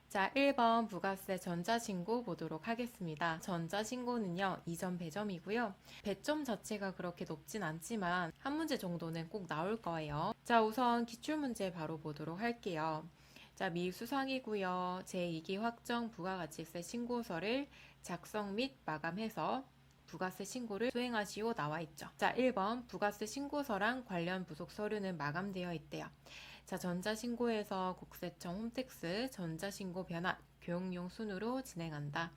자, 1번 부가세 전자신고 보도록 하겠습니다. 전자신고는요, 이점 배점이고요. 배점 자체가 그렇게 높진 않지만 한 문제 정도는 꼭 나올 거예요. 자, 우선 기출문제 바로 보도록 할게요. 자, 미수상이고요. 제2기 확정 부가가치세 신고서를 작성 및 마감해서 부가세 신고를 수행하시오 나와 있죠. 자, 1번 부가세 신고서랑 관련 부속 서류는 마감되어 있대요. 자, 전자신고에서 국세청 홈택스 전자신고 변환 교육용 순으로 진행한다.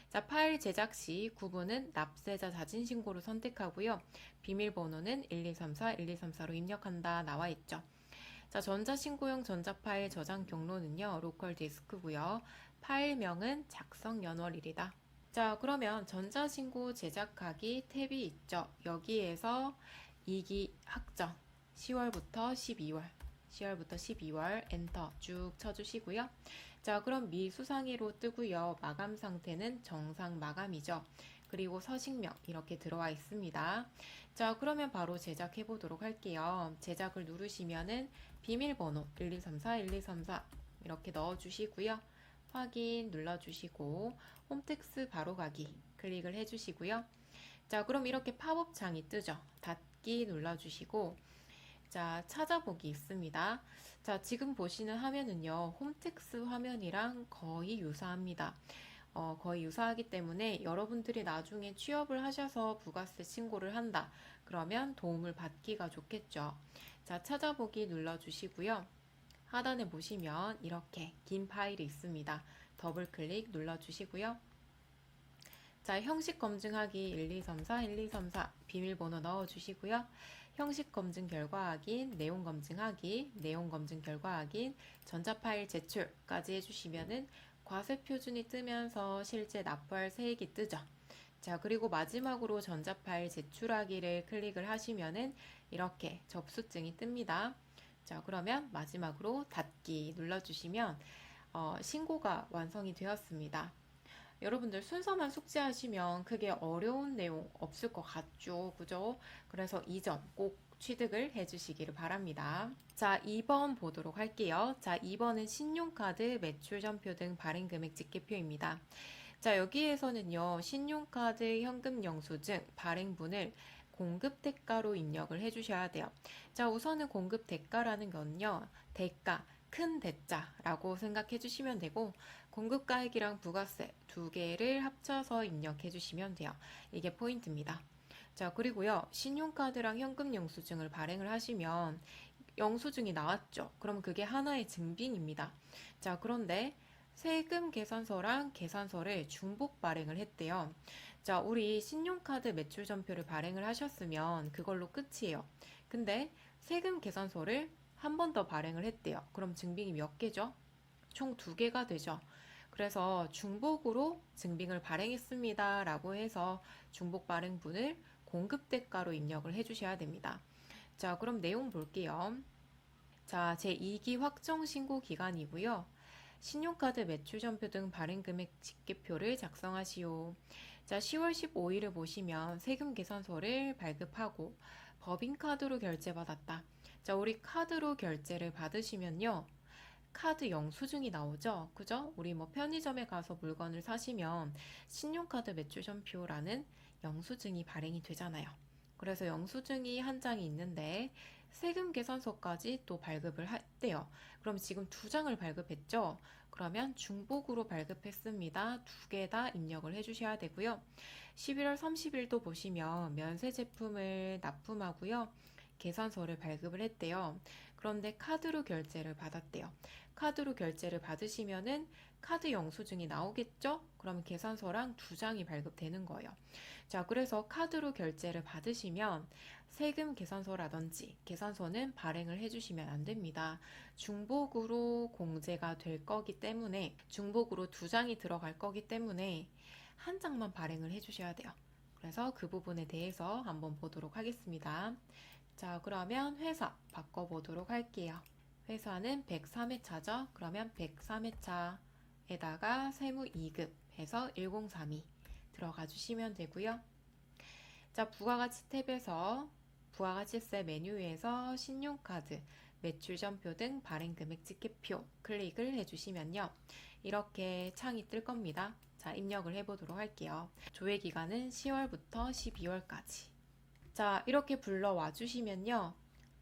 자, 파일 제작 시 구분은 납세자 자진신고로 선택하고요. 비밀번호는 1234, 1234로 입력한다 나와 있죠. 자, 전자신고용 전자파일 저장 경로는요, 로컬 디스크고요. 파일명은 작성 연월일이다. 자, 그러면 전자신고 제작하기 탭이 있죠. 여기에서 2기 확정 10월부터 12월 엔터 쭉 쳐주시고요. 자, 그럼 미수상의로 뜨고요. 마감 상태는 정상 마감이죠. 그리고 서식명 이렇게 들어와 있습니다. 자, 그러면 바로 제작해 보도록 할게요. 제작을 누르시면은 비밀번호 1234 1234 이렇게 넣어주시고요. 확인 눌러주시고 홈택스 바로가기 클릭을 해주시고요. 자, 그럼 이렇게 팝업 창이 뜨죠. 닫기 눌러주시고 자, 찾아보기 있습니다. 자, 지금 보시는 화면은요, 홈택스 화면이랑 거의 유사합니다. 거의 유사하기 때문에 여러분들이 나중에 취업을 하셔서 부가세 신고를 한다. 그러면 도움을 받기가 좋겠죠. 자, 찾아보기 눌러주시고요. 하단에 보시면 이렇게 긴 파일이 있습니다. 더블 클릭 눌러주시고요. 자, 형식 검증하기 1234, 1234 비밀번호 넣어주시고요. 형식 검증 결과 확인, 내용 검증 확인, 내용 검증 결과 확인, 전자파일 제출까지 해주시면은 과세 표준이 뜨면서 실제 납부할 세액이 뜨죠. 자, 그리고 마지막으로 전자파일 제출하기를 클릭을 하시면은 이렇게 접수증이 뜹니다. 자, 그러면 마지막으로 닫기 눌러주시면 신고가 완성이 되었습니다. 여러분들 순서만 숙지하시면 크게 어려운 내용 없을 것 같죠? 그죠? 그래서 이 점 꼭 취득을 해주시기를 바랍니다. 자, 2번 보도록 할게요. 자, 2번은 신용카드 매출전표 등 발행금액 집계표입니다. 자, 여기에서는요, 신용카드 현금 영수증 발행분을 공급 대가로 입력을 해주셔야 돼요. 자, 우선은 공급 대가라는 건요, 대가, 큰 대자라고 생각해 주시면 되고, 공급가액이랑 부가세 두 개를 합쳐서 입력해 주시면 돼요. 이게 포인트입니다. 자, 그리고요, 신용카드랑 현금 영수증을 발행을 하시면 영수증이 나왔죠. 그럼 그게 하나의 증빙입니다. 자, 그런데 세금 계산서랑 계산서를 중복 발행을 했대요. 자, 우리 신용카드 매출전표를 발행을 하셨으면 그걸로 끝이에요. 근데 세금 계산서를 한 번 더 발행을 했대요. 그럼 증빙이 몇 개죠? 총 2개가 되죠. 그래서 중복으로 증빙을 발행했습니다. 라고 해서 중복 발행분을 공급대가로 입력을 해주셔야 됩니다. 자, 그럼 내용 볼게요. 자, 제2기 확정 신고 기간이고요. 신용카드 매출전표 등 발행금액 집계표를 작성하시오. 자, 10월 15일을 보시면 세금 계산서를 발급하고 법인카드로 결제받았다. 자, 우리 카드로 결제를 받으시면요. 카드 영수증이 나오죠? 그죠? 우리 뭐 편의점에 가서 물건을 사시면 신용카드 매출전표라는 영수증이 발행이 되잖아요. 그래서 영수증이 한 장이 있는데 세금 계산서까지 또 발급을 했대요. 그럼 지금 2장을 발급했죠? 그러면 중복으로 발급했습니다. 2개 다 입력을 해주셔야 되고요. 11월 30일도 보시면 면세 제품을 납품하고요. 계산서를 발급을 했대요. 그런데 카드로 결제를 받았대요. 카드로 결제를 받으시면은 카드 영수증이 나오겠죠? 그럼 계산서랑 2장이 발급되는 거예요. 자, 그래서 카드로 결제를 받으시면 세금 계산서라든지 계산서는 발행을 해주시면 안 됩니다. 중복으로 공제가 될 거기 때문에 중복으로 2장이 들어갈 거기 때문에 한 장만 발행을 해주셔야 돼요. 그래서 그 부분에 대해서 한번 보도록 하겠습니다. 자, 그러면 회사 바꿔보도록 할게요. 회사는 103회차죠. 그러면 103회차에다가 세무 2급 해서 1032 들어가 주시면 되고요. 자, 부가가치 탭에서 부가가치세 메뉴에서 신용카드 매출 전표 등 발행 금액 집계표 클릭을 해주시면요. 이렇게 창이 뜰 겁니다. 자, 입력을 해보도록 할게요. 조회 기간은 10월부터 12월까지. 자, 이렇게 불러와 주시면요.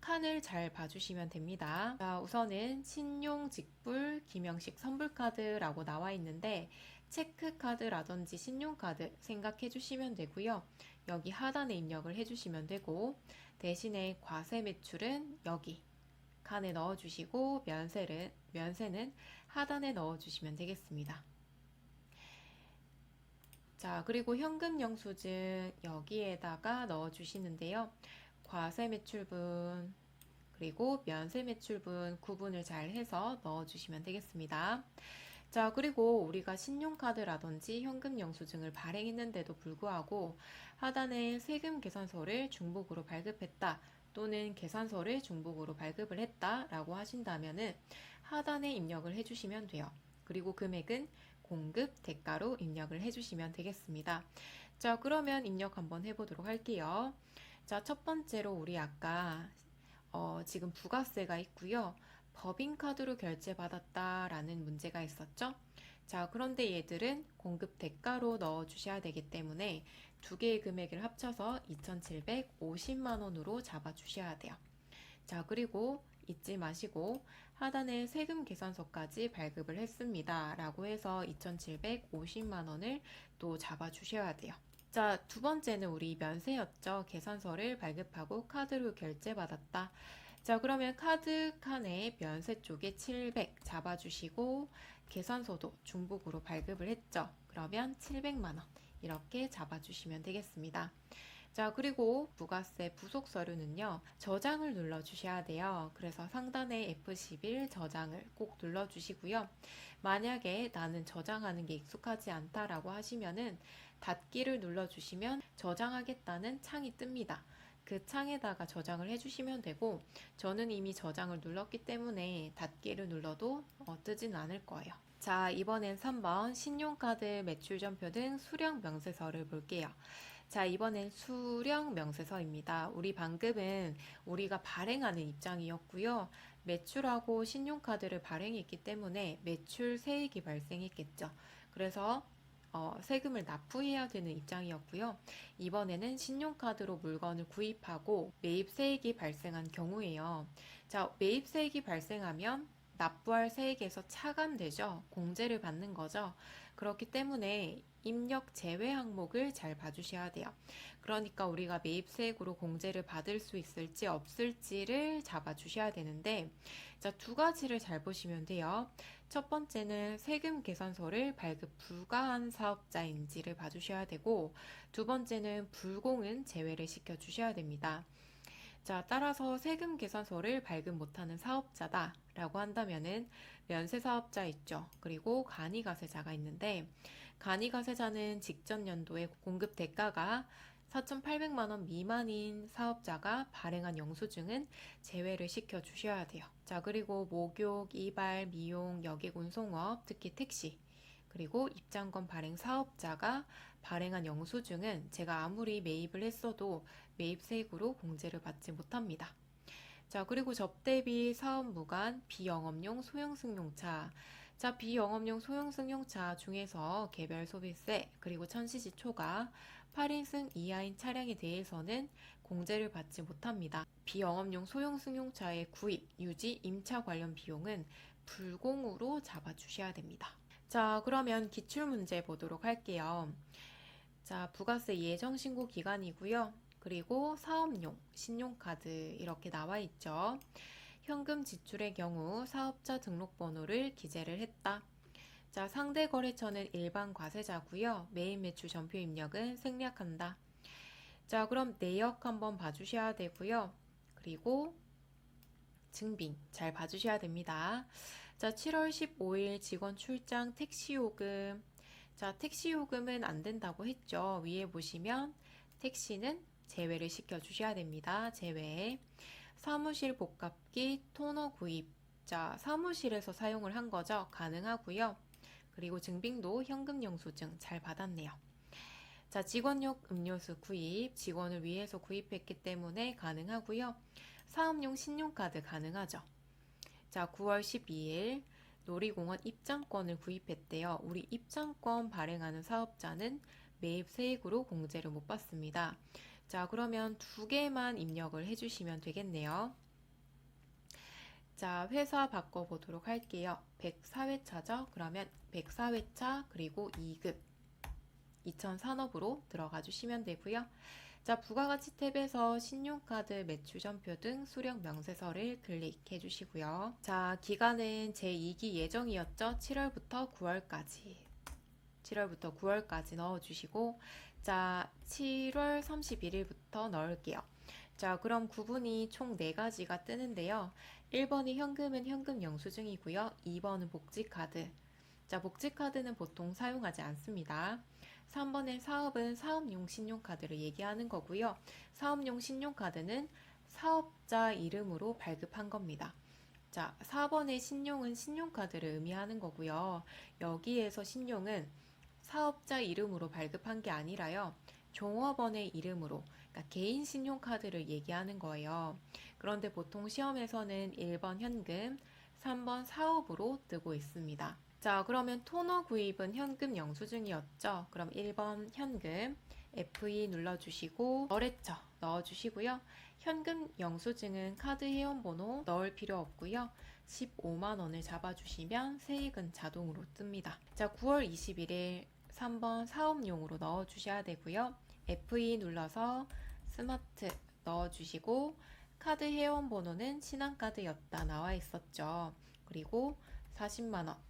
칸을 잘 봐주시면 됩니다. 자, 우선은 신용 직불 김영식 선불카드라고 나와 있는데 체크카드라든지 신용카드 생각해 주시면 되고요. 여기 하단에 입력을 해 주시면 되고 대신에 과세 매출은 여기 칸에 넣어 주시고 면세는 하단에 넣어 주시면 되겠습니다. 자, 그리고 현금 영수증 여기에다가 넣어 주시는데요. 과세 매출분 그리고 면세 매출분 구분을 잘 해서 넣어 주시면 되겠습니다. 자, 그리고 우리가 신용카드라든지 현금 영수증을 발행했는데도 불구하고 하단에 세금 계산서를 중복으로 발급했다 또는 계산서를 중복으로 발급을 했다 라고 하신다면은 하단에 입력을 해주시면 돼요. 그리고 금액은 공급 대가로 입력을 해주시면 되겠습니다. 자, 그러면 입력 한번 해보도록 할게요. 자, 첫 번째로 우리 아까 지금 부가세가 있고요. 법인카드로 결제받았다라는 문제가 있었죠. 자, 그런데 얘들은 공급 대가로 넣어 주셔야 되기 때문에 두 개의 금액을 합쳐서 2,750만 원으로 잡아 주셔야 돼요. 자, 그리고 잊지 마시고 하단에 세금 계산서까지 발급을 했습니다 라고 해서 2,750만 원을 또 잡아 주셔야 돼요. 자, 두 번째는 우리 면세였죠. 계산서를 발급하고 카드로 결제받았다. 자, 그러면 카드 칸에 면세 쪽에 700 잡아주시고 계산서도 중복으로 발급을 했죠. 그러면 700만 원 이렇게 잡아주시면 되겠습니다. 자, 그리고 부가세 부속 서류는요. 저장을 눌러 주셔야 돼요. 그래서 상단에 F11 저장을 꼭 눌러 주시고요. 만약에 나는 저장하는 게 익숙하지 않다라고 하시면은 닫기를 눌러 주시면 저장하겠다는 창이 뜹니다. 그 창에다가 저장을 해주시면 되고 저는 이미 저장을 눌렀기 때문에 닫기를 눌러도 뜨진 않을 거예요. 자, 이번엔 3번 신용카드 매출전표 등 수령 명세서를 볼게요. 자, 이번엔 수령 명세서입니다. 우리 방금은 우리가 발행하는 입장이었고요. 매출하고 신용카드를 발행했기 때문에 매출 세액이 발생했겠죠. 그래서 세금을 납부해야 되는 입장이었고요. 이번에는 신용카드로 물건을 구입하고 매입세액이 발생한 경우에요. 자, 매입세액이 발생하면 납부할 세액에서 차감되죠. 공제를 받는 거죠. 그렇기 때문에 입력 제외 항목을 잘 봐주셔야 돼요. 그러니까 우리가 매입세액으로 공제를 받을 수 있을지 없을지를 잡아주셔야 되는데 자, 두 가지를 잘 보시면 돼요. 첫 번째는 세금 계산서를 발급 불가한 사업자인지를 봐주셔야 되고 두 번째는 불공은 제외를 시켜주셔야 됩니다. 자, 따라서 세금 계산서를 발급 못하는 사업자다 라고 한다면은 면세사업자 있죠. 그리고 간이가세자가 있는데 간이가세자는 직전 연도의 공급 대가가 4,800만 원 미만인 사업자가 발행한 영수증은 제외를 시켜 주셔야 돼요. 자, 그리고 목욕, 이발, 미용, 여객 운송업, 특히 택시 그리고 입장권 발행 사업자가 발행한 영수증은 제가 아무리 매입을 했어도 매입세액으로 공제를 받지 못합니다. 자, 그리고 접대비 사업 무관 비영업용 소형 승용차. 자, 비영업용 소형 승용차 중에서 개별 소비세 그리고 천시지 초과 8인승 이하인 차량에 대해서는 공제를 받지 못합니다. 비영업용 소형 승용차의 구입, 유지, 임차 관련 비용은 불공으로 잡아주셔야 됩니다. 자, 그러면 기출문제 보도록 할게요. 자, 부가세 예정신고 기간이고요. 그리고 사업용, 신용카드 이렇게 나와 있죠. 현금 지출의 경우 사업자 등록번호를 기재를 했다. 자, 상대 거래처는 일반 과세자고요. 매입 매출 전표 입력은 생략한다. 자, 그럼 내역 한번 봐주셔야 되고요. 그리고 증빙 잘 봐주셔야 됩니다. 자, 7월 15일 직원 출장 택시요금. 자, 택시요금은 안 된다고 했죠. 위에 보시면 택시는 제외를 시켜 주셔야 됩니다. 제외. 사무실 복합기 토너 구입. 자, 사무실에서 사용을 한 거죠. 가능하고요. 그리고 증빙도 현금 영수증 잘 받았네요. 자, 직원용 음료수 구입. 직원을 위해서 구입했기 때문에 가능하고요. 사업용 신용카드 가능하죠. 자, 9월 12일 놀이공원 입장권을 구입했대요. 우리 입장권 발행하는 사업자는 매입 세액으로 공제를 못 받습니다. 자, 그러면 두 개만 입력을 해주시면 되겠네요. 자, 회사 바꿔보도록 할게요. 104회차죠? 그러면 104회차 그리고 2급 2000산업으로 들어가 주시면 되고요. 자, 부가가치 탭에서 신용카드 매출전표 등 수령 명세서를 클릭해 주시고요. 자, 기간은 제2기 예정이었죠. 7월부터 9월까지. 7월부터 9월까지 넣어주시고, 자, 7월 31일부터 넣을게요. 자, 그럼 구분이 총 4가지가 뜨는데요. 1번이 현금은 현금 영수증이고요. 2번은 복지카드. 자, 복지카드는 보통 사용하지 않습니다. 3번의 사업은 사업용 신용카드를 얘기하는 거고요. 사업용 신용카드는 사업자 이름으로 발급한 겁니다. 자, 4번의 신용은 신용카드를 의미하는 거고요. 여기에서 신용은 사업자 이름으로 발급한 게 아니라요. 종업원의 이름으로, 그러니까 개인 신용카드를 얘기하는 거예요. 그런데 보통 시험에서는 1번 현금, 3번 사업으로 뜨고 있습니다. 자, 그러면 토너 구입은 현금 영수증이었죠. 그럼 1번 현금, F2 눌러주시고 거래처 넣어주시고요. 현금 영수증은 카드 회원번호 넣을 필요 없고요. 15만 원을 잡아주시면 세액은 자동으로 뜹니다. 자, 9월 21일 3번 사업용으로 넣어주셔야 되고요. F2 눌러서 스마트 넣어주시고 카드 회원번호는 신한카드였다 나와 있었죠. 그리고 40만 원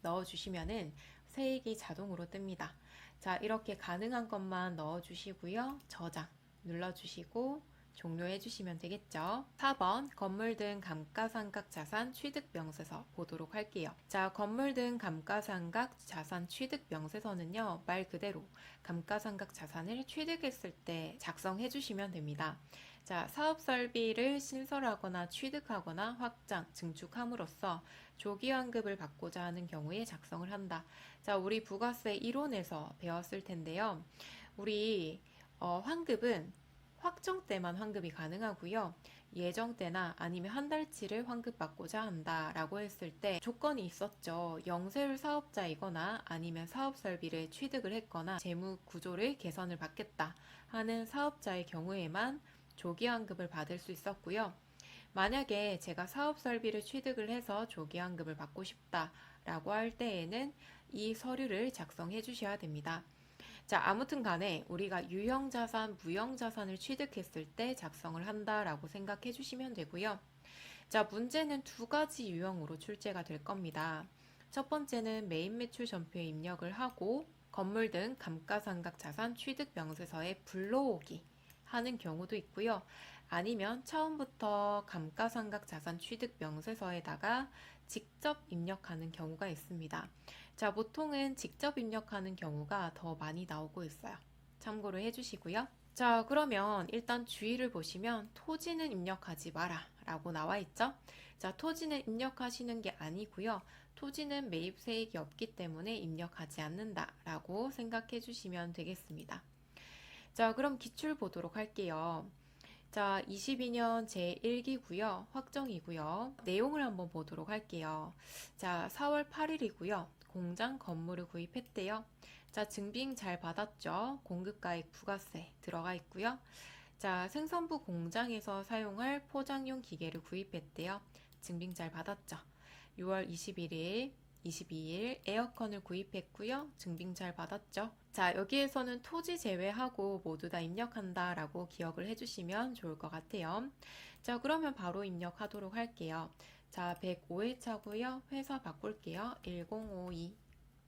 넣어주시면은 세액이 자동으로 뜹니다. 자, 이렇게 가능한 것만 넣어주시고요. 저장 눌러주시고 종료해 주시면 되겠죠. 4번 건물 등 감가상각 자산 취득 명세서 보도록 할게요. 자, 건물 등 감가상각 자산 취득 명세서는요, 말 그대로 감가상각 자산을 취득했을 때 작성해 주시면 됩니다. 자, 사업설비를 신설하거나 취득하거나 확장, 증축함으로써 조기환급을 받고자 하는 경우에 작성을 한다. 자, 우리 부가세 이론에서 배웠을 텐데요. 우리 환급은 확정 때만 환급이 가능하고요. 예정 때나 아니면 한 달치를 환급받고자 한다라고 했을 때 조건이 있었죠. 영세율 사업자이거나 아니면 사업설비를 취득을 했거나 재무 구조를 개선을 받겠다 하는 사업자의 경우에만 조기환급을 받을 수 있었고요. 만약에 제가 사업설비를 취득을 해서 조기환급을 받고 싶다라고 할 때에는 이 서류를 작성해 주셔야 됩니다. 자, 아무튼 간에 우리가 유형자산, 무형자산을 취득했을 때 작성을 한다라고 생각해 주시면 되고요. 자, 문제는 2가지 유형으로 출제가 될 겁니다. 첫 번째는 매입 매출 전표에 입력을 하고 건물 등 감가상각 자산 취득 명세서에 불러오기 하는 경우도 있고요. 아니면 처음부터 감가상각 자산 취득 명세서에다가 직접 입력하는 경우가 있습니다. 자, 보통은 직접 입력하는 경우가 더 많이 나오고 있어요. 참고를 해주시고요. 자, 그러면 일단 주의를 보시면 토지는 입력하지 마라 라고 나와 있죠. 자, 토지는 입력하시는 게 아니고요. 토지는 매입세액이 없기 때문에 입력하지 않는다 라고 생각해 주시면 되겠습니다. 자, 그럼 기출 보도록 할게요. 자, 22년 제1기고요. 확정이고요. 내용을 한번 보도록 할게요. 자, 4월 8일이고요. 공장 건물을 구입했대요. 자, 증빙 잘 받았죠? 공급가액 부가세 들어가 있고요. 자, 생산부 공장에서 사용할 포장용 기계를 구입했대요. 증빙 잘 받았죠? 6월 21일 22일 에어컨을 구입했고요. 증빙 잘 받았죠? 자, 여기에서는 토지 제외하고 모두 다 입력한다 라고 기억을 해주시면 좋을 것 같아요. 자, 그러면 바로 입력하도록 할게요. 자, 105회차고요. 회사 바꿀게요. 1052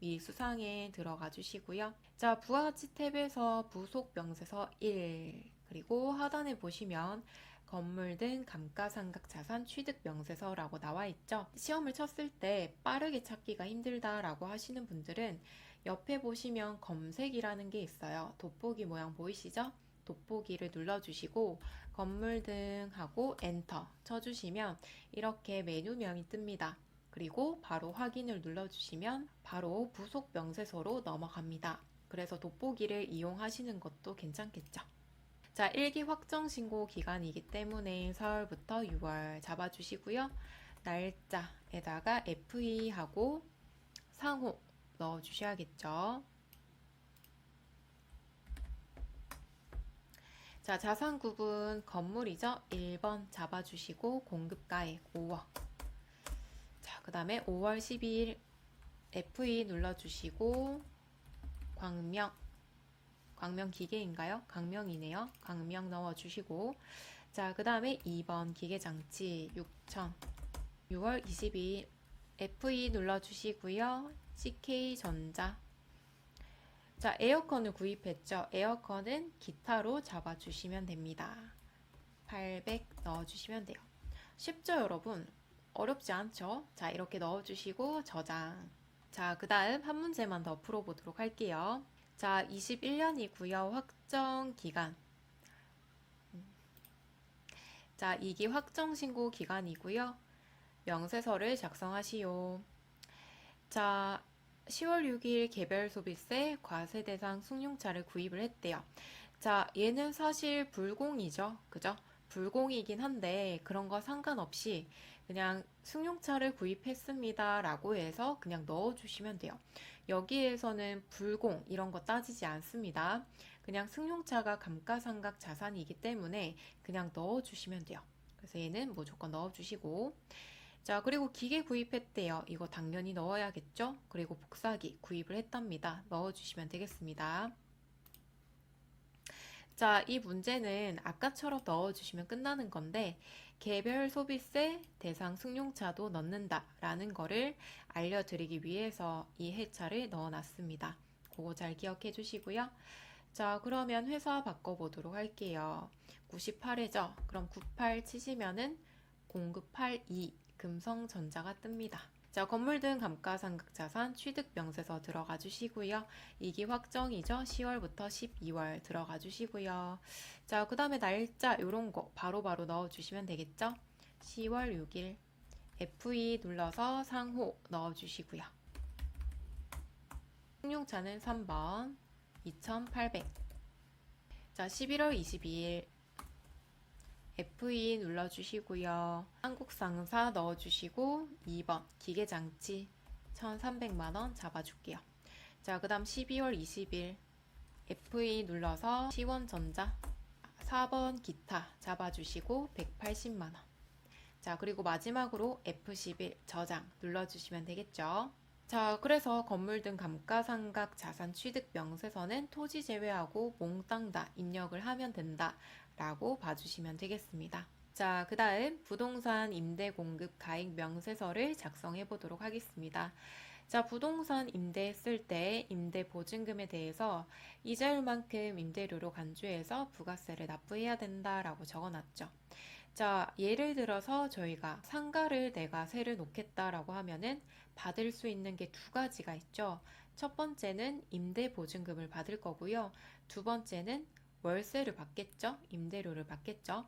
미수상에 들어가 주시고요. 자, 부가가치 탭에서 부속 명세서 1 그리고 하단에 보시면 건물 등 감가상각 자산 취득 명세서라고 나와 있죠. 시험을 쳤을 때 빠르게 찾기가 힘들다라고 하시는 분들은 옆에 보시면 검색이라는 게 있어요. 돋보기 모양 보이시죠? 돋보기를 눌러주시고 건물 등 하고 엔터 쳐주시면 이렇게 메뉴명이 뜹니다. 그리고 바로 확인을 눌러주시면 바로 부속 명세서로 넘어갑니다. 그래서 돋보기를 이용하시는 것도 괜찮겠죠. 자, 일기 확정 신고 기간이기 때문에 4월부터 6월 잡아주시고요. 날짜에다가 FE하고 상호 넣어주셔야겠죠. 자, 자산 구분 건물이죠. 1번 잡아주시고 공급가액 5억. 자, 그 다음에 5월 12일 FE 눌러주시고 광명 기계인가요? 광명이네요. 광명 넣어주시고 자, 그 다음에 2번 기계장치 6천 6월 22일 FE 눌러주시고요. CK전자 자, 에어컨을 구입했죠. 에어컨은 기타로 잡아주시면 됩니다. 800 넣어주시면 돼요. 쉽죠, 여러분? 어렵지 않죠? 자, 이렇게 넣어주시고 저장. 자, 그 다음 한 문제만 더 풀어보도록 할게요. 자, 21년이고요. 확정 기간. 자, 2기 확정 신고 기간이고요. 명세서를 작성하시오. 자, 10월 6일 개별 소비세 과세 대상 승용차를 구입을 했대요. 자, 얘는 사실 불공이죠. 그죠? 불공이긴 한데 그런 거 상관없이 그냥 승용차를 구입했습니다 라고 해서 그냥 넣어주시면 돼요. 여기에서는 불공 이런 거 따지지 않습니다. 그냥 승용차가 감가상각 자산이기 때문에 그냥 넣어주시면 돼요. 그래서 얘는 무조건 넣어주시고 자, 그리고 기계 구입했대요. 이거 당연히 넣어야겠죠? 그리고 복사기 구입을 했답니다. 넣어주시면 되겠습니다. 자, 이 문제는 아까처럼 넣어주시면 끝나는 건데 개별 소비세 대상 승용차도 넣는다 라는 거를 알려드리기 위해서 이 해차를 넣어놨습니다. 그거 잘 기억해 주시고요. 자, 그러면 회사 바꿔보도록 할게요. 98회죠? 그럼 98 치시면은 0982 금성전자가 뜹니다. 자, 건물 등 감가상각자산 취득 명세서 들어가 주시고요. 이기 확정이죠. 10월부터 12월 들어가 주시고요. 자, 그 다음에 날짜 요런 거 바로바로 넣어 주시면 되겠죠. 10월 6일 FE 눌러서 상호 넣어 주시고요. 승용차는 3번 2800. 자, 11월 22일 FE 눌러주시고요. 한국상사 넣어주시고 2번 기계장치 1,300만원 잡아줄게요. 자, 그 다음 12월 20일 FE 눌러서 시원전자 4번 기타 잡아주시고 180만원. 자, 그리고 마지막으로 F11 저장 눌러주시면 되겠죠. 자, 그래서 건물 등 감가상각 자산 취득 명세서는 토지 제외하고 몽땅 다 입력을 하면 된다 라고 봐주시면 되겠습니다. 자, 그 다음 부동산 임대 공급 가액 명세서를 작성해 보도록 하겠습니다. 자, 부동산 임대했을 때 임대 보증금에 대해서 이자율만큼 임대료로 간주해서 부가세를 납부해야 된다라고 적어놨죠. 자, 예를 들어서 저희가 상가를 내가 세를 놓겠다라고 하면은 받을 수 있는 게 두 가지가 있죠. 첫 번째는 임대 보증금을 받을 거고요. 두 번째는 월세를 받겠죠. 임대료를 받겠죠.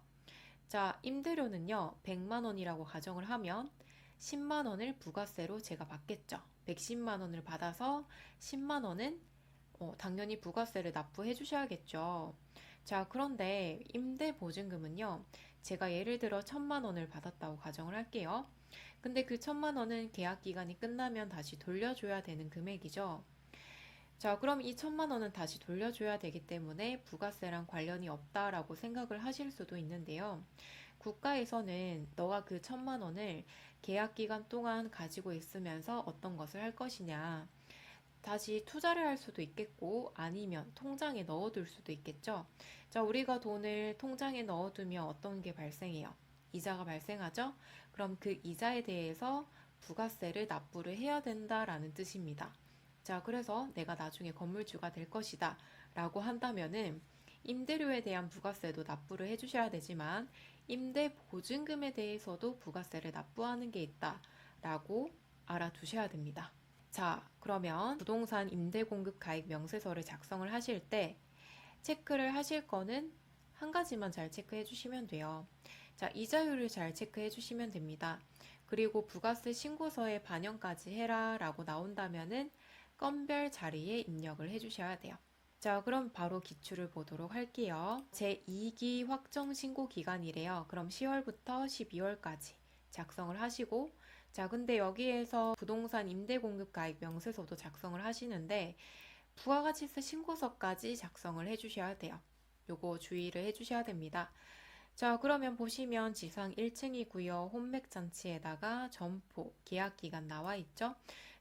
자, 임대료는요. 100만 원이라고 가정을 하면 10만 원을 부가세로 제가 받겠죠. 110만 원을 받아서 10만 원은 당연히 부가세를 납부해 주셔야겠죠. 자, 그런데 임대 보증금은요. 제가 예를 들어 1,000만 원을 받았다고 가정을 할게요. 근데 그 1,000만 원은 계약 기간이 끝나면 다시 돌려줘야 되는 금액이죠. 자, 그럼 이 1,000만 원은 다시 돌려줘야 되기 때문에 부가세랑 관련이 없다라고 생각을 하실 수도 있는데요. 국가에서는 너가 그 1,000만 원을 계약 기간 동안 가지고 있으면서 어떤 것을 할 것이냐. 다시 투자를 할 수도 있겠고 아니면 통장에 넣어둘 수도 있겠죠. 자, 우리가 돈을 통장에 넣어두면 어떤 게 발생해요? 이자가 발생하죠? 그럼 그 이자에 대해서 부가세를 납부를 해야 된다라는 뜻입니다. 자, 그래서 내가 나중에 건물주가 될 것이다 라고 한다면은 임대료에 대한 부가세도 납부를 해주셔야 되지만 임대 보증금에 대해서도 부가세를 납부하는 게 있다 라고 알아두셔야 됩니다. 자, 그러면 부동산 임대 공급 가액 명세서를 작성을 하실 때 체크를 하실 거는 한 가지만 잘 체크해 주시면 돼요. 자, 이자율을 잘 체크해 주시면 됩니다. 그리고 부가세 신고서에 반영까지 해라 라고 나온다면은 건별 자리에 입력을 해 주셔야 돼요. 자, 그럼 바로 기출을 보도록 할게요. 제2기 확정 신고 기간이래요. 그럼 10월부터 12월까지 작성을 하시고, 자, 근데 여기에서 부동산 임대 공급 가액 명세서도 작성을 하시는데, 부가가치세 신고서까지 작성을 해주셔야 돼요. 요거 주의를 해주셔야 됩니다. 자, 그러면 보시면 지상 1층이고요. 홈맥 잔치에다가 점포, 계약기간 나와 있죠?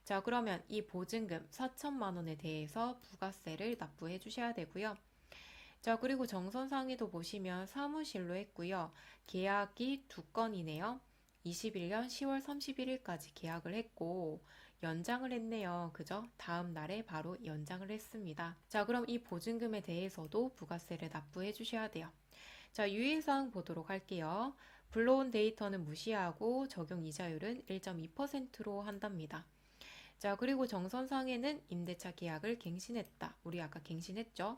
자, 그러면 이 보증금 4천만 원에 대해서 부가세를 납부해 주셔야 되고요. 자, 그리고 정선상에도 보시면 사무실로 했고요. 계약이 두 건이네요. 21년 10월 31일까지 계약을 했고 연장을 했네요. 그죠? 다음 날에 바로 연장을 했습니다. 자, 그럼 이 보증금에 대해서도 부가세를 납부해 주셔야 돼요. 자, 유의사항 보도록 할게요. 불러온 데이터는 무시하고 적용 이자율은 1.2%로 한답니다. 자, 그리고 정선상에는 임대차 계약을 갱신했다. 우리 아까 갱신했죠?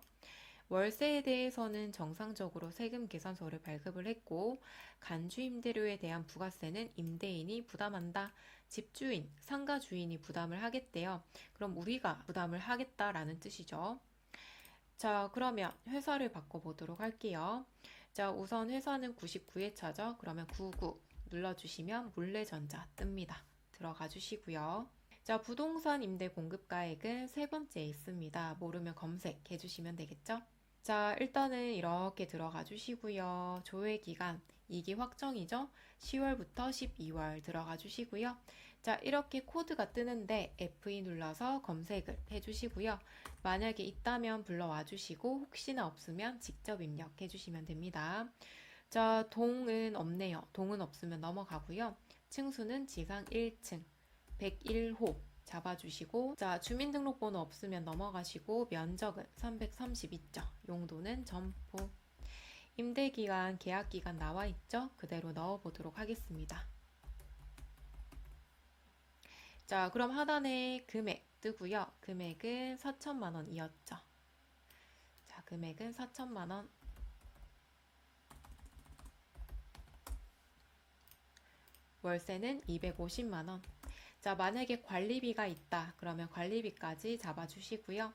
월세에 대해서는 정상적으로 세금 계산서를 발급을 했고 간주 임대료에 대한 부가세는 임대인이 부담한다. 집주인, 상가 주인이 부담을 하겠대요. 그럼 우리가 부담을 하겠다라는 뜻이죠. 자, 그러면 회사를 바꿔보도록 할게요. 자, 우선 회사는 99회차죠. 그러면 99 눌러주시면 물레전자 뜹니다. 들어가 주시고요. 자, 부동산 임대 공급가액은 세 번째에 있습니다. 모르면 검색해 주시면 되겠죠? 자, 일단은 이렇게 들어가 주시고요. 조회 기간 2기 확정이죠? 10월부터 12월 들어가 주시고요. 자, 이렇게 코드가 뜨는데 F2 눌러서 검색을 해주시고요. 만약에 있다면 불러와 주시고 혹시나 없으면 직접 입력해 주시면 됩니다. 자, 동은 없네요. 동은 없으면 넘어가고요. 층수는 지상 1층 101호 잡아주시고, 자, 주민등록번호 없으면 넘어가시고 면적은 332점, 용도는 점포. 임대기간, 계약기간 나와 있죠? 그대로 넣어보도록 하겠습니다. 자, 그럼 하단에 금액 뜨고요. 금액은 4천만 원이었죠. 자, 금액은 4천만 원. 월세는 250만 원. 자, 만약에 관리비가 있다. 그러면 관리비까지 잡아주시고요.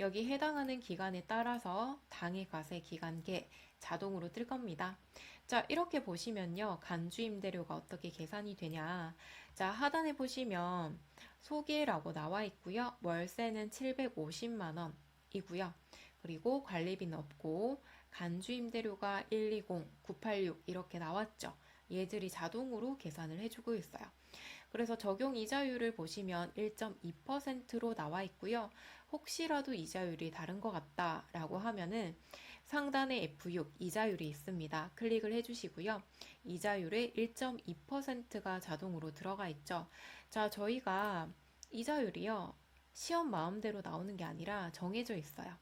여기 해당하는 기간에 따라서 당해과세 기간계 자동으로 뜰 겁니다. 자, 이렇게 보시면요. 간주임대료가 어떻게 계산이 되냐. 자, 하단에 보시면 소개라고 나와 있고요. 월세는 750만 원이고요. 그리고 관리비는 없고 간주임대료가 120, 986 이렇게 나왔죠. 얘들이 자동으로 계산을 해주고 있어요. 그래서 적용 이자율을 보시면 1.2%로 나와 있고요. 혹시라도 이자율이 다른 것 같다라고 하면은 상단에 F6 이자율이 있습니다. 클릭을 해주시고요. 이자율에 1.2%가 자동으로 들어가 있죠. 자, 저희가 이자율이요. 시험 마음대로 나오는 게 아니라 정해져 있어요.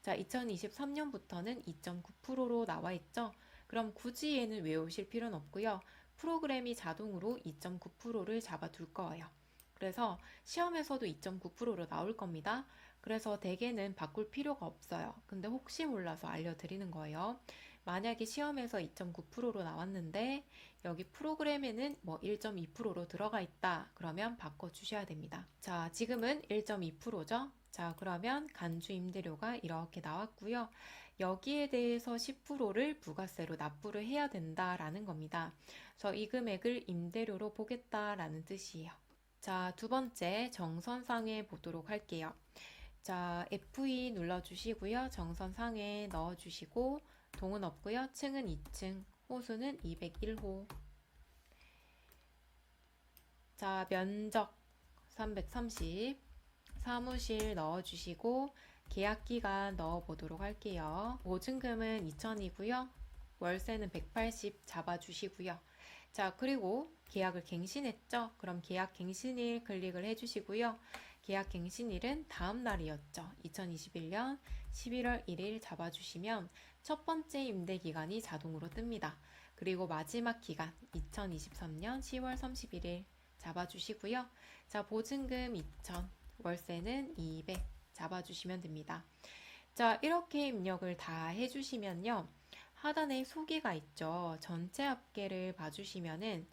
자, 2023년부터는 2.9%로 나와 있죠. 그럼 굳이 얘는 외우실 필요는 없고요. 프로그램이 자동으로 2.9%를 잡아둘 거예요. 그래서 시험에서도 2.9%로 나올 겁니다. 그래서 대개는 바꿀 필요가 없어요. 근데 혹시 몰라서 알려드리는 거예요. 만약에 시험에서 2.9%로 나왔는데 여기 프로그램에는 뭐 1.2%로 들어가 있다. 그러면 바꿔주셔야 됩니다. 자, 지금은 1.2%죠. 자, 그러면 간주 임대료가 이렇게 나왔고요. 여기에 대해서 10%를 부가세로 납부를 해야 된다라는 겁니다. 그래서 이 금액을 임대료로 보겠다라는 뜻이에요. 자, 두 번째 정선상에 보도록 할게요. 자, F2 눌러주시고요. 정선상에 넣어주시고 동은 없고요. 층은 2층, 호수는 201호. 자, 면적 330, 사무실 넣어주시고 계약기간 넣어보도록 할게요. 보증금은 2천이고요. 월세는 180 잡아주시고요. 자, 그리고 계약을 갱신했죠? 그럼 계약 갱신일 클릭을 해주시고요. 계약 갱신일은 다음 날이었죠. 2021년 11월 1일 잡아주시면 첫 번째 임대 기간이 자동으로 뜹니다. 그리고 마지막 기간 2023년 10월 31일 잡아주시고요. 자, 보증금 2천, 월세는 200 잡아주시면 됩니다. 자, 이렇게 입력을 다 해주시면요. 하단에 소개가 있죠. 전체 합계를 봐주시면은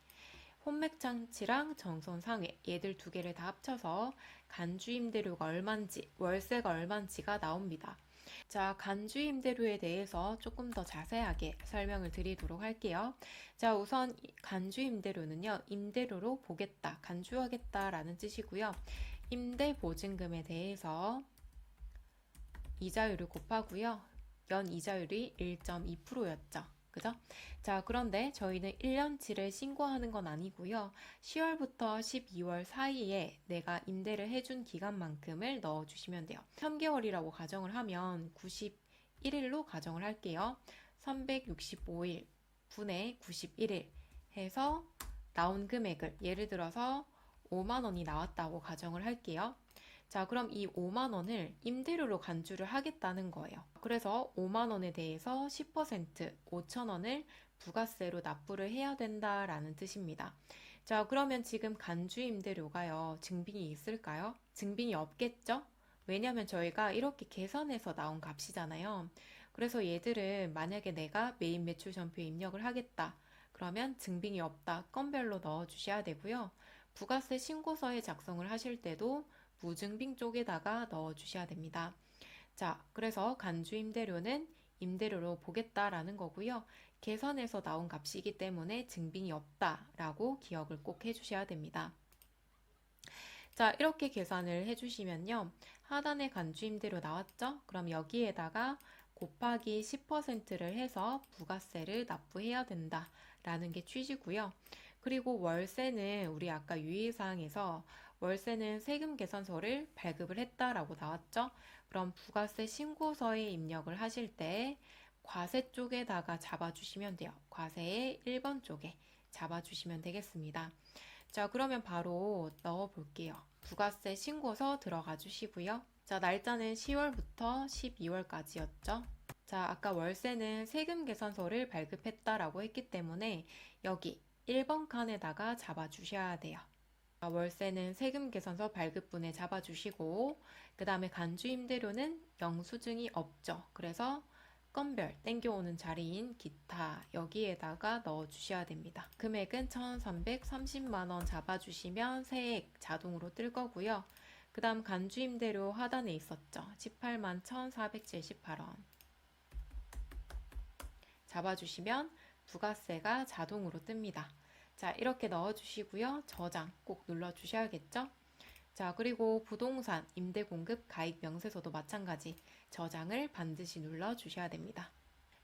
혼맥장치랑 정선상회 얘들 두 개를 다 합쳐서 간주임대료가 얼만지, 월세가 얼만지가 나옵니다. 자, 간주임대료에 대해서 조금 더 자세하게 설명을 드리도록 할게요. 자, 우선 간주임대료는요, 임대료로 보겠다, 간주하겠다라는 뜻이고요. 임대보증금에 대해서 이자율을 곱하고요. 연 이자율이 1.2%였죠. 그죠? 자, 그런데 저희는 1년치를 신고하는 건 아니고요. 10월부터 12월 사이에 내가 임대를 해준 기간만큼을 넣어주시면 돼요. 3개월이라고 가정을 하면 91일로 가정을 할게요. 365일 분의 91일 해서 나온 금액을 예를 들어서 5만 원이 나왔다고 가정을 할게요. 자, 그럼 이 5만 원을 임대료로 간주를 하겠다는 거예요. 그래서 5만 원에 대해서 10% 5천 원을 부가세로 납부를 해야 된다라는 뜻입니다. 자, 그러면 지금 간주 임대료가요, 증빙이 있을까요? 증빙이 없겠죠? 왜냐면 저희가 이렇게 계산해서 나온 값이잖아요. 그래서 얘들은 만약에 내가 매입 매출 전표에 입력을 하겠다. 그러면 증빙이 없다. 건별로 넣어 주셔야 되고요. 부가세 신고서에 작성을 하실 때도 무증빙 쪽에다가 넣어 주셔야 됩니다. 자, 그래서 간주 임대료는 임대료로 보겠다라는 거고요. 계산해서 나온 값이기 때문에 증빙이 없다라고 기억을 꼭 해주셔야 됩니다. 자, 이렇게 계산을 해주시면요. 하단에 간주 임대료 나왔죠? 그럼 여기에다가 곱하기 10%를 해서 부가세를 납부해야 된다라는 게 취지고요. 그리고 월세는 우리 아까 유의사항에서 월세는 세금 계산서를 발급을 했다라고 나왔죠? 그럼 부가세 신고서에 입력을 하실 때 과세 쪽에다가 잡아주시면 돼요. 과세의 1번 쪽에 잡아주시면 되겠습니다. 자, 그러면 바로 넣어 볼게요. 부가세 신고서 들어가 주시고요. 자, 날짜는 10월부터 12월까지였죠. 자, 아까 월세는 세금 계산서를 발급했다라고 했기 때문에 여기 1번 칸에다가 잡아주셔야 돼요. 월세는 세금 계산서 발급분에 잡아주시고 그 다음에 간주 임대료는 영수증이 없죠. 그래서 건별 땡겨오는 자리인 기타 여기에다가 넣어주셔야 됩니다. 금액은 1,330만 원 잡아주시면 세액 자동으로 뜰 거고요. 그 다음 간주 임대료 하단에 있었죠. 18만 1,478원 잡아주시면 부가세가 자동으로 뜹니다. 자, 이렇게 넣어주시고요. 저장 꼭 눌러주셔야겠죠? 자, 그리고 부동산 임대공급 가입 명세서도 마찬가지 저장을 반드시 눌러주셔야 됩니다.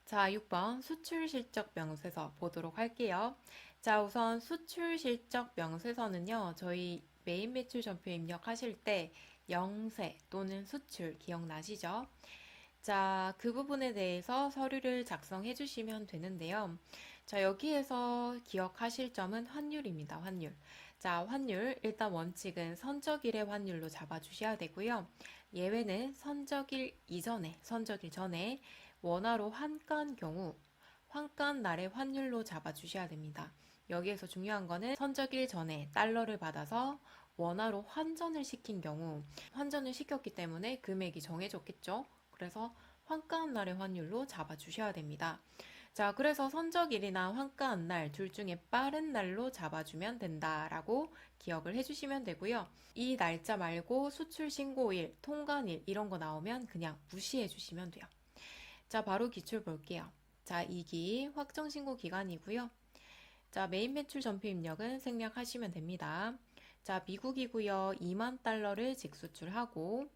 자, 6번 수출실적 명세서 보도록 할게요. 자, 우선 수출실적 명세서는요. 저희 매입 매출 전표 입력하실 때 영세 또는 수출 기억나시죠? 자, 그 부분에 대해서 서류를 작성해 주시면 되는데요. 자, 여기에서 기억하실 점은 환율입니다. 환율. 자, 환율 일단 원칙은 선적일의 환율로 잡아주셔야 되고요. 예외는 선적일 이전에, 선적일 전에 원화로 환가한 경우 환가한 날의 환율로 잡아주셔야 됩니다. 여기에서 중요한 거는 선적일 전에 달러를 받아서 원화로 환전을 시킨 경우 환전을 시켰기 때문에 금액이 정해졌겠죠. 그래서 환가한 날의 환율로 잡아주셔야 됩니다. 자, 그래서 선적일이나 환가한 날 둘 중에 빠른 날로 잡아주면 된다라고 기억을 해주시면 되고요. 이 날짜 말고 수출 신고일, 통관일 이런 거 나오면 그냥 무시해 주시면 돼요. 자, 바로 기출 볼게요. 자, 2기 확정 신고 기간이고요. 자, 메인 매출 전표 입력은 생략하시면 됩니다. 자, 미국이고요. 2만 달러를 직수출하고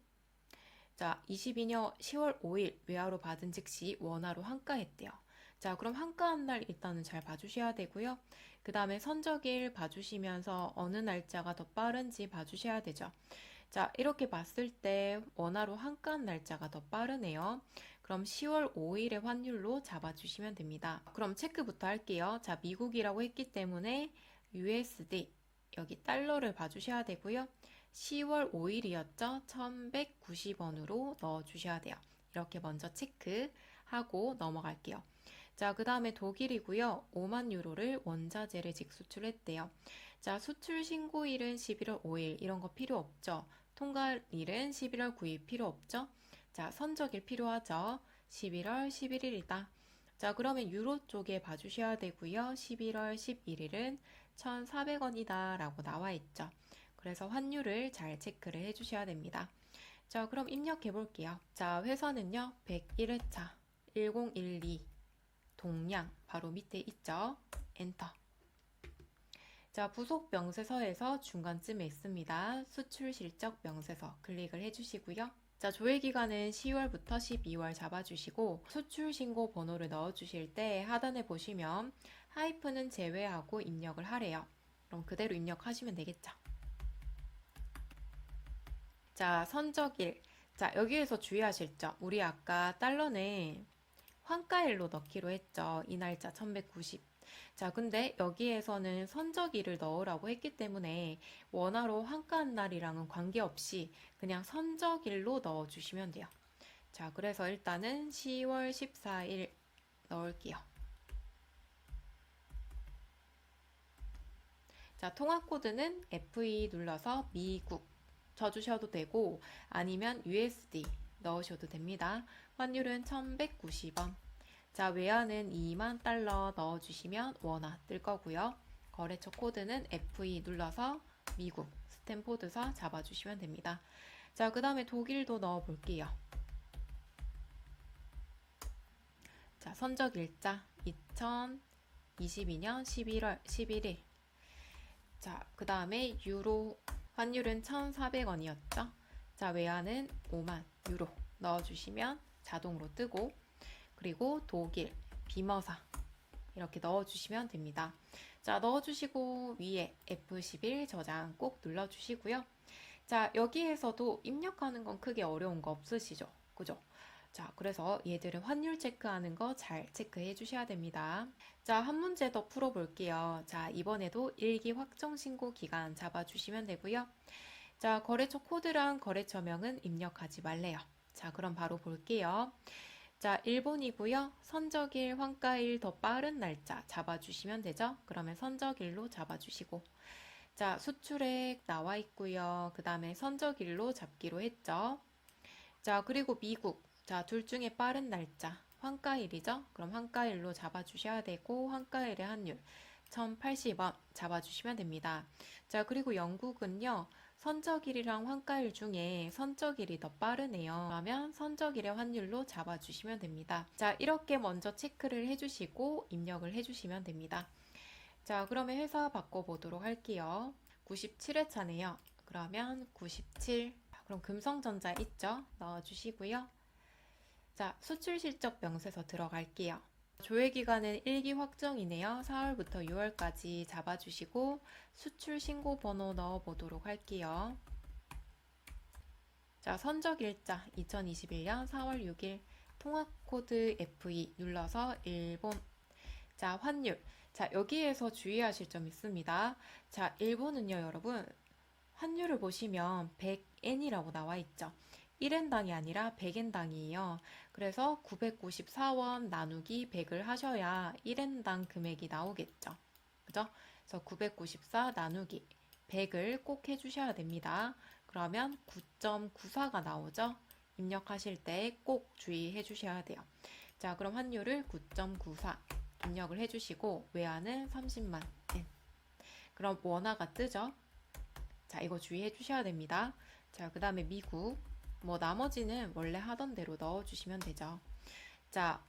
자, 22년 10월 5일 외화로 받은 즉시 원화로 환가했대요. 자, 그럼 환가한 날 일단은 잘 봐주셔야 되고요. 그 다음에 선적일 봐주시면서 어느 날짜가 더 빠른지 봐주셔야 되죠. 자, 이렇게 봤을 때 원화로 환가한 날짜가 더 빠르네요. 그럼 10월 5일의 환율로 잡아주시면 됩니다. 그럼 체크부터 할게요. 자, 미국이라고 했기 때문에 USD 여기 달러를 봐주셔야 되고요. 10월 5일이었죠? 1190원으로 넣어주셔야 돼요. 이렇게 먼저 체크하고 넘어갈게요. 자, 그 다음에 독일이고요. 5만 유로를 원자재를 직수출했대요. 자, 수출 신고일은 11월 5일 이런 거 필요 없죠. 통관일은 11월 9일 필요 없죠. 자, 선적일 필요하죠. 11월 11일이다. 자, 그러면 유로 쪽에 봐주셔야 되고요. 11월 11일은 1,400원이다 라고 나와 있죠. 그래서 환율을 잘 체크를 해주셔야 됩니다. 자, 그럼 입력해 볼게요. 자, 회선은요 101회차 1012 동량 바로 밑에 있죠. 엔터. 자, 부속 명세서에서 중간쯤에 있습니다. 수출 실적 명세서 클릭을 해주시고요. 자, 조회 기간은 10월부터 12월 잡아주시고 수출 신고 번호를 넣어주실 때 하단에 보시면 하이픈은 제외하고 입력을 하래요. 그럼 그대로 입력하시면 되겠죠. 자, 선적일. 자, 여기에서 주의하실 점. 우리 아까 달러는 환가일로 넣기로 했죠. 이 날짜 1190. 자, 근데 여기에서는 선적일을 넣으라고 했기 때문에 원화로 환가한 날이랑은 관계없이 그냥 선적일로 넣어주시면 돼요. 자, 그래서 일단은 10월 14일 넣을게요. 자, 통화 코드는 F2 눌러서 미국 쳐주셔도 되고 아니면 USD 넣으셔도 됩니다. 환율은 1190원. 자, 외화는 2만 달러 넣어주시면 원화 뜰 거고요. 거래처 코드는 F2 눌러서 미국 스탠포드사 잡아주시면 됩니다. 자, 그 다음에 독일도 넣어볼게요. 자, 선적일자 2022년 11월 11일. 자, 그 다음에 유로 환율은 1,400원이었죠. 자, 외화는 5만 유로 넣어주시면 자동으로 뜨고 그리고 독일 비머사 이렇게 넣어주시면 됩니다. 자, 넣어주시고 위에 F11 저장 꼭 눌러주시고요. 자, 여기에서도 입력하는 건 크게 어려운 거 없으시죠? 그죠? 자, 그래서 얘들은 환율 체크하는 거 잘 체크해 주셔야 됩니다. 자, 한 문제 더 풀어볼게요. 자, 이번에도 일기 확정 신고 기간 잡아주시면 되고요. 자, 거래처 코드랑 거래처명은 입력하지 말래요. 자, 그럼 바로 볼게요. 자, 일본이고요. 선적일, 환가일 더 빠른 날짜 잡아주시면 되죠. 그러면 선적일로 잡아주시고 자, 수출액 나와 있고요. 그 다음에 선적일로 잡기로 했죠. 자, 그리고 미국. 자, 둘 중에 빠른 날짜. 환가일이죠. 그럼 환가일로 잡아주셔야 되고 환가일의 환율 1,080원 잡아주시면 됩니다. 자, 그리고 영국은요. 선적일이랑 환가일 중에 선적일이 더 빠르네요. 그러면 선적일의 환율로 잡아주시면 됩니다. 자, 이렇게 먼저 체크를 해주시고 입력을 해주시면 됩니다. 자, 그러면 회사 바꿔보도록 할게요. 97회차네요. 그러면 97. 그럼 금성전자 있죠? 넣어주시고요. 자, 수출 실적 명세서 들어갈게요. 조회 기간은 1기 확정이네요. 4월부터 6월까지 잡아주시고 수출 신고 번호 넣어보도록 할게요. 자, 선적 일자 2021년 4월 6일 통화 코드 F2 눌러서 일본. 자, 환율. 자, 여기에서 주의하실 점 있습니다. 자, 일본은요, 여러분. 환율을 보시면 100엔이라고 나와 있죠. 1엔당이 아니라 100엔당이에요. 그래서 994원 나누기 100을 하셔야 1엔당 금액이 나오겠죠. 그죠? 그래서 994 나누기 100을 꼭 해주셔야 됩니다. 그러면 9.94가 나오죠. 입력하실 때 꼭 주의해 주셔야 돼요. 자, 그럼 환율을 9.94 입력을 해주시고 외화는 30만 엔. 그럼 원화가 뜨죠. 자, 이거 주의해 주셔야 됩니다. 자, 그 다음에 미국. 뭐 나머지는 원래 하던 대로 넣어주시면 되죠. 자,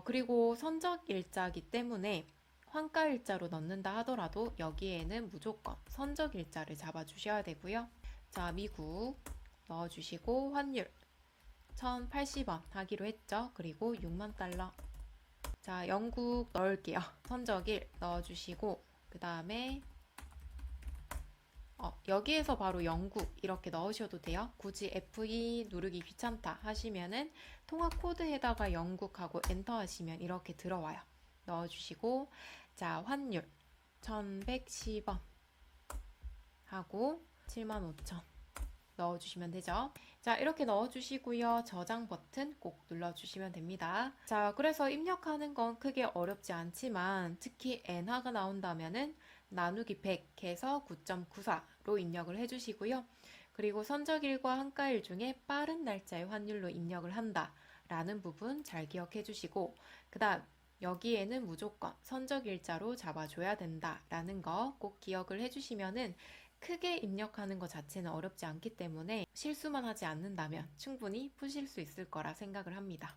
그리고 선적 일자이기 때문에 환가 일자로 넣는다 하더라도 여기에는 무조건 선적 일자를 잡아주셔야 되고요. 자, 미국 넣어주시고 환율 1,080원 하기로 했죠. 그리고 6만 달러. 자, 영국 넣을게요. 선적일 넣어주시고 그 다음에 여기에서 바로 영국 이렇게 넣으셔도 돼요. 굳이 F2 누르기 귀찮다 하시면은 통화 코드에다가 영국하고 엔터 하시면 이렇게 들어와요. 넣어주시고 자, 환율 1110원 하고 75,000 넣어주시면 되죠. 자, 이렇게 넣어주시고요. 저장 버튼 꼭 눌러주시면 됩니다. 자, 그래서 입력하는 건 크게 어렵지 않지만 특히 엔화가 나온다면은 나누기 100 해서 9.94로 입력을 해주시고요. 그리고 선적일과 한가일 중에 빠른 날짜의 환율로 입력을 한다 라는 부분 잘 기억해 주시고 그 다음 여기에는 무조건 선적일자로 잡아줘야 된다라는 거 꼭 기억을 해주시면은 크게 입력하는 것 자체는 어렵지 않기 때문에 실수만 하지 않는다면 충분히 푸실 수 있을 거라 생각을 합니다.